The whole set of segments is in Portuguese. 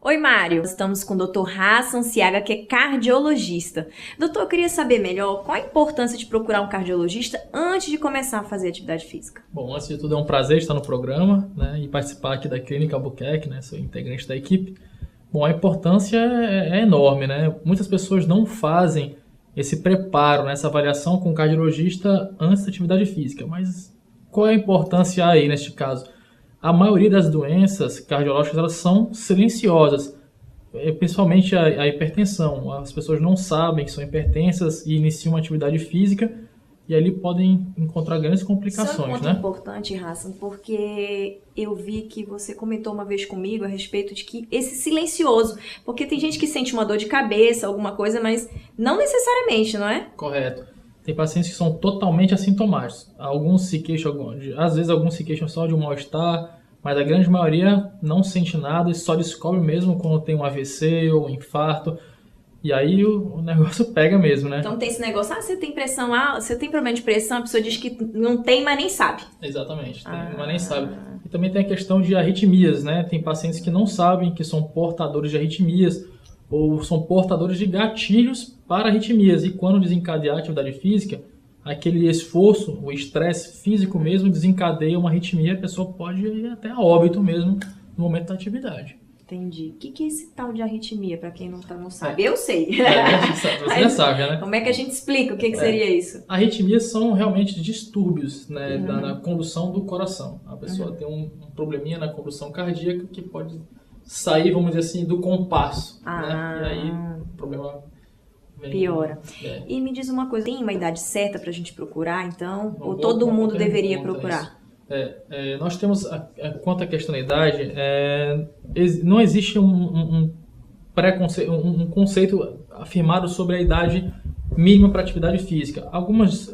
Oi, Mário. Estamos com o Dr. Hassan Ciaga, que é cardiologista. Doutor, eu queria saber melhor qual a importância de procurar um cardiologista antes de começar a fazer atividade física. Bom, antes de tudo é um prazer estar no programa, né, e participar aqui da Clínica Albuquerque, né, sou integrante da equipe. Bom, a importância é enorme, né? Muitas pessoas não fazem esse preparo, né, essa avaliação com o cardiologista antes da atividade física, mas qual é a importância aí neste caso? A maioria das doenças cardiológicas elas são silenciosas, principalmente a hipertensão. As pessoas não sabem que são hipertensas e iniciam uma atividade física e ali podem encontrar grandes complicações. Isso é um ponto importante, Hassan, porque eu vi que você comentou uma vez comigo a respeito de que esse silencioso, porque tem gente que sente uma dor de cabeça, alguma coisa, mas não necessariamente, não é? Correto. Tem pacientes que são totalmente assintomáticos. Alguns se queixam, às vezes alguns se queixam só de um mal-estar, mas a grande maioria não sente nada e só descobre mesmo quando tem um AVC ou um infarto. E aí o negócio pega mesmo, né? Então tem esse negócio, você tem pressão, você tem problema de pressão, a pessoa diz que não tem, mas nem sabe. Exatamente, mas nem sabe. E também tem a questão de arritmias, né? Tem pacientes que não sabem que são portadores de arritmias ou são portadores de gatilhos para arritmias. E quando desencadear a atividade física, aquele esforço, o estresse físico mesmo desencadeia uma arritmia, a pessoa pode ir até a óbito mesmo no momento da atividade. Entendi. O que é esse tal de arritmia, para quem não sabe? Eu sei. Você já sabe, né? Como é que a gente explica o que seria isso? Arritmias são realmente distúrbios, né, na condução do coração. A pessoa tem um probleminha na condução cardíaca que pode sair, vamos dizer assim, do compasso. Né? E aí o problema piora. E me diz uma coisa, tem uma idade certa para a gente procurar, então? Ou todo mundo deveria procurar? Nós temos, quanto à questão da idade, não existe um conceito afirmado sobre a idade mínima para atividade física. Alguns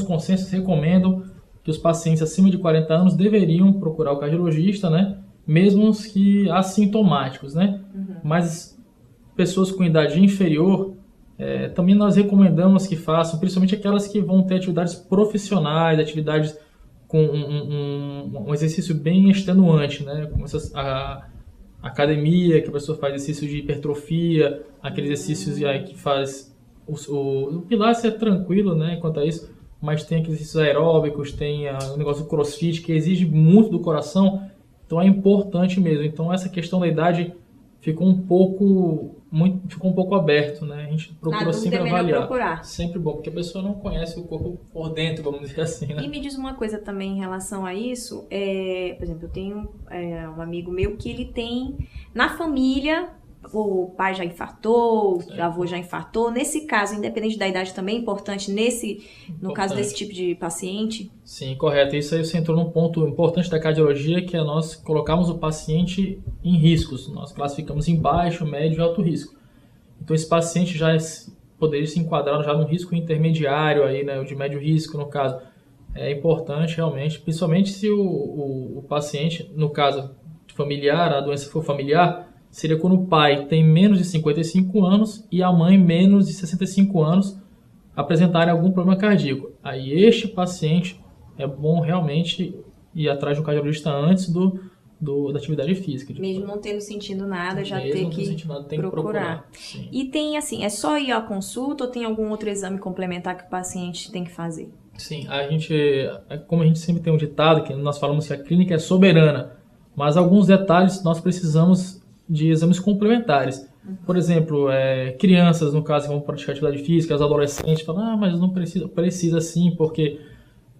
consensos recomendam que os pacientes acima de 40 anos deveriam procurar o cardiologista, né? Mesmo os que assintomáticos, né? Mas pessoas com idade inferior, também nós recomendamos que façam, principalmente aquelas que vão ter atividades profissionais, atividades com um exercício bem extenuante, né? Como a academia, que a pessoa faz exercício de hipertrofia, aqueles exercícios que faz... O Pilates é tranquilo, né? Quanto a isso, mas tem aqueles exercícios aeróbicos, tem o negócio do crossfit, que exige muito do coração, então é importante mesmo. Então essa questão da idade ficou um pouco aberto, né? A gente procura sempre avaliar. Sempre bom, porque a pessoa não conhece o corpo por dentro, vamos dizer assim, né? E me diz uma coisa também em relação a isso, por exemplo, eu tenho um amigo meu que ele tem na família, o pai já infartou, o avô já infartou. Nesse caso, independente da idade, também é importante no caso desse tipo de paciente? Sim, correto. Isso aí você entrou num ponto importante da cardiologia, que é nós colocarmos o paciente em riscos. Nós classificamos em baixo, médio e alto risco. Então esse paciente já poderia se enquadrar já num risco intermediário, aí, né, de médio risco no caso. É importante realmente, principalmente se o paciente, no caso familiar, a doença for familiar, seria quando o pai tem menos de 55 anos e a mãe menos de 65 anos apresentarem algum problema cardíaco. Aí este paciente é bom realmente ir atrás do cardiologista antes da atividade física. Mesmo não tendo sentido nada, já ter que procurar. E tem assim, é só ir à consulta ou tem algum outro exame complementar que o paciente tem que fazer? Sim, como a gente sempre tem um ditado, que nós falamos que a clínica é soberana, mas alguns detalhes nós precisamos de exames complementares. Por exemplo, crianças, no caso, que vão praticar atividade física, os adolescentes falam, mas não precisa sim, porque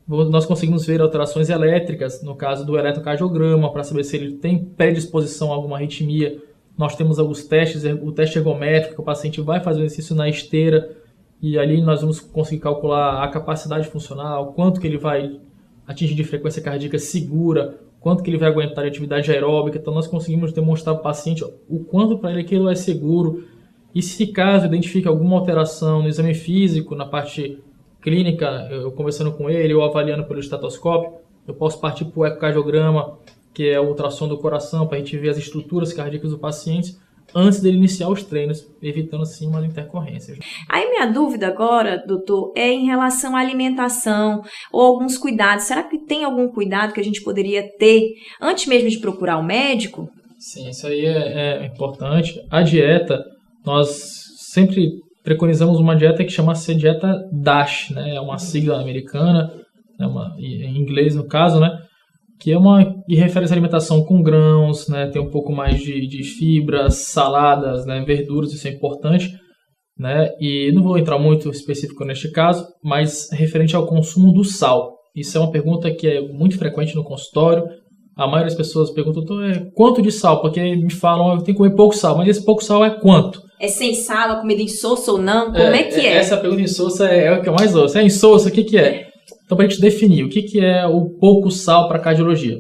nós conseguimos ver alterações elétricas, no caso do eletrocardiograma, para saber se ele tem predisposição a alguma arritmia. Nós temos alguns testes, o teste ergométrico, que o paciente vai fazer o exercício na esteira, e ali nós vamos conseguir calcular a capacidade funcional, quanto que ele vai atingir de frequência cardíaca segura, quanto que ele vai aguentar de atividade aeróbica. Então nós conseguimos demonstrar para o paciente o quanto para ele aquilo é seguro. E se caso identifique alguma alteração no exame físico, na parte clínica, eu conversando com ele ou avaliando pelo estetoscópio, eu posso partir para o ecocardiograma, que é o ultrassom do coração, para a gente ver as estruturas cardíacas do paciente antes dele iniciar os treinos, evitando assim umas intercorrências. Aí minha dúvida agora, doutor, é em relação à alimentação ou alguns cuidados. Será que tem algum cuidado que a gente poderia ter antes mesmo de procurar o médico? Sim, isso aí é importante. A dieta, nós sempre preconizamos uma dieta que chama-se dieta DASH, né? É uma sigla americana, em inglês no caso, né? Que refere-se à alimentação com grãos, né? Tem um pouco mais de fibras, saladas, né? Verduras, isso é importante, né? E não vou entrar muito específico neste caso, mas referente ao consumo do sal. Isso é uma pergunta que é muito frequente no consultório. A maioria das pessoas perguntam, quanto de sal? Porque me falam, eu tenho que comer pouco sal, mas esse pouco sal é quanto? É sem sal, a comida insossa ou não? Como é que é? Essa pergunta insossa é o que eu mais ouço. É insossa, o que é? Então, para a gente definir o que é o pouco sal para cardiologia.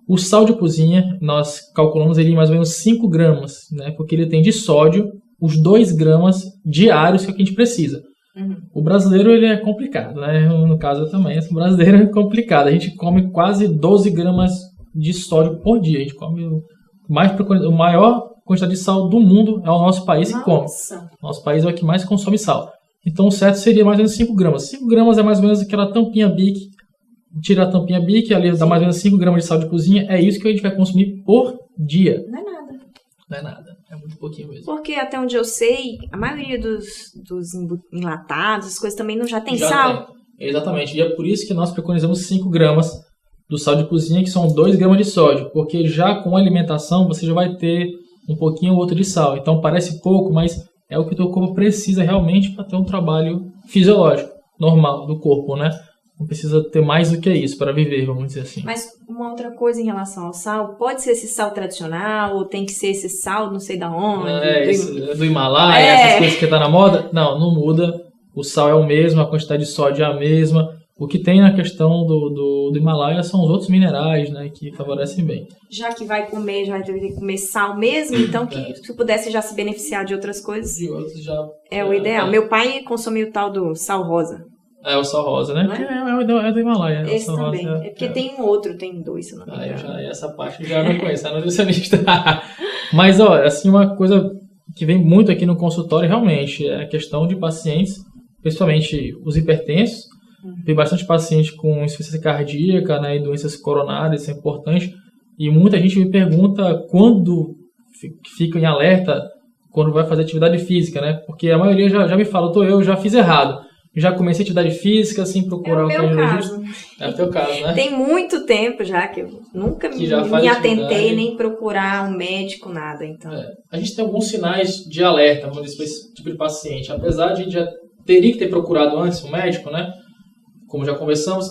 O sal de cozinha, nós calculamos ele em mais ou menos 5 gramas, né? Porque ele tem de sódio os 2 gramas diários que a gente precisa. Uhum. O brasileiro, ele é complicado, né? No caso, eu também. O brasileiro é complicado. A gente come quase 12 gramas de sódio por dia. A gente come a maior quantidade de sal do mundo é o nosso país que come. Nosso país é o que mais consome sal. Então, o certo seria mais ou menos 5 gramas. 5 gramas é mais ou menos aquela tampinha Bic. Tira a tampinha Bic, ali dá mais ou menos 5 gramas de sal de cozinha. É isso que a gente vai consumir por dia. Não é nada. Não é nada. É muito pouquinho mesmo. Porque, até onde eu sei, a maioria dos enlatados, as coisas também já tem sal. Tem. Exatamente. E é por isso que nós preconizamos 5 gramas do sal de cozinha, que são 2 gramas de sódio. Porque já com a alimentação, você já vai ter um pouquinho ou outro de sal. Então, parece pouco, mas é o que o teu corpo precisa realmente para ter um trabalho fisiológico, normal do corpo, né? Não precisa ter mais do que isso para viver, vamos dizer assim. Mas uma outra coisa em relação ao sal, pode ser esse sal tradicional ou tem que ser esse sal não sei da onde? Do Himalaia, essas coisas que tá na moda? Não muda. O sal é o mesmo, a quantidade de sódio é a mesma. O que tem na questão do Himalaia são os outros minerais, né, que favorecem bem. Já que vai ter que comer sal mesmo, então que se pudesse já se beneficiar de outras coisas. De outros já. É o ideal. Meu pai consumiu o tal do sal rosa. É o sal rosa, né? É do Himalaia. Esse também. É porque tem um outro, tem 2, se não me engano. Essa parte eu já não conheço, é nutricionista. Mas, assim, uma coisa que vem muito aqui no consultório, realmente, é a questão de pacientes, principalmente os hipertensos. Tem bastante paciente com insuficiência cardíaca, né, e doenças coronárias, isso é importante. E muita gente me pergunta quando fica em alerta, quando vai fazer atividade física, né? Porque a maioria já me fala, eu já fiz errado. Já comecei atividade física sem procurar o cardiologista. É o teu caso, né? Tem muito tempo já que eu nunca me atentei nem procurar um médico, nada. Então. A gente tem alguns sinais de alerta, vamos dizer, para esse tipo de paciente. Apesar de a gente já teria que ter procurado antes um médico, né? Como já conversamos,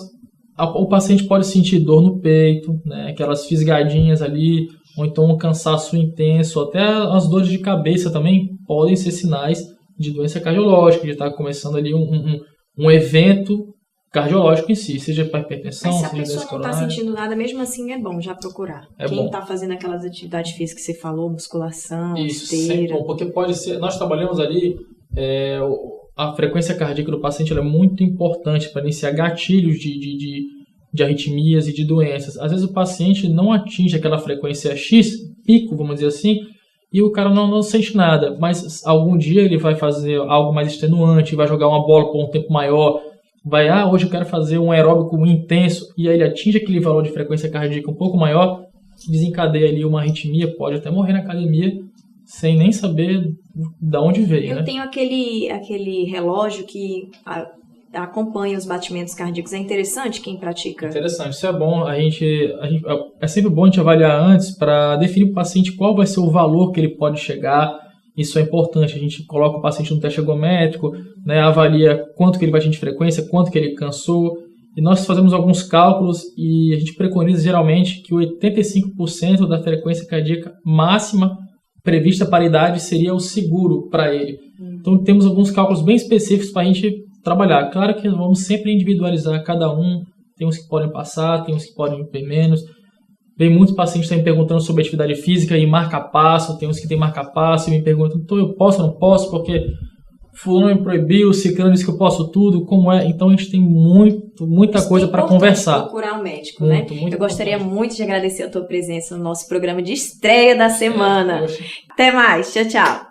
o paciente pode sentir dor no peito, né? Aquelas fisgadinhas ali, ou então um cansaço intenso, até as dores de cabeça também podem ser sinais de doença cardiológica, de estar começando ali um evento cardiológico em si, seja para hipertensão, seja doença coronária. Mas se a pessoa não está sentindo nada, mesmo assim é bom já procurar. Quem está fazendo aquelas atividades físicas que você falou, musculação, esteira. Bom, porque pode ser, nós trabalhamos ali, a frequência cardíaca do paciente ela é muito importante para iniciar gatilhos de arritmias e de doenças. Às vezes o paciente não atinge aquela frequência X, pico, vamos dizer assim, e o cara não sente nada, mas algum dia ele vai fazer algo mais extenuante, vai jogar uma bola por um tempo maior, hoje eu quero fazer um aeróbico intenso, e aí ele atinge aquele valor de frequência cardíaca um pouco maior, desencadeia ali uma arritmia, pode até morrer na academia, sem nem saber de onde veio. Eu tenho aquele relógio que acompanha os batimentos cardíacos. É interessante quem pratica? Interessante, isso é bom. É sempre bom a gente avaliar antes para definir para o paciente qual vai ser o valor que ele pode chegar. Isso é importante. A gente coloca o paciente no teste ergométrico, né, avalia quanto que ele vai atingir de frequência, quanto que ele cansou. E nós fazemos alguns cálculos e a gente preconiza geralmente que 85% da frequência cardíaca máxima prevista para a idade seria o seguro para ele. Então temos alguns cálculos bem específicos para a gente trabalhar. Claro que vamos sempre individualizar cada um. Tem uns que podem passar, tem uns que podem ter menos. Vem muitos pacientes me perguntando sobre atividade física e marca-passo. Tem uns que tem marca-passo e me perguntam, então eu posso ou não posso? Porque fulano me proibiu, ciclano disse que eu posso tudo, como é? Então a gente tem muita coisa para conversar. Procurar um médico, né? Eu gostaria muito de agradecer a tua presença no nosso programa de estreia da semana. Até mais, tchau, tchau.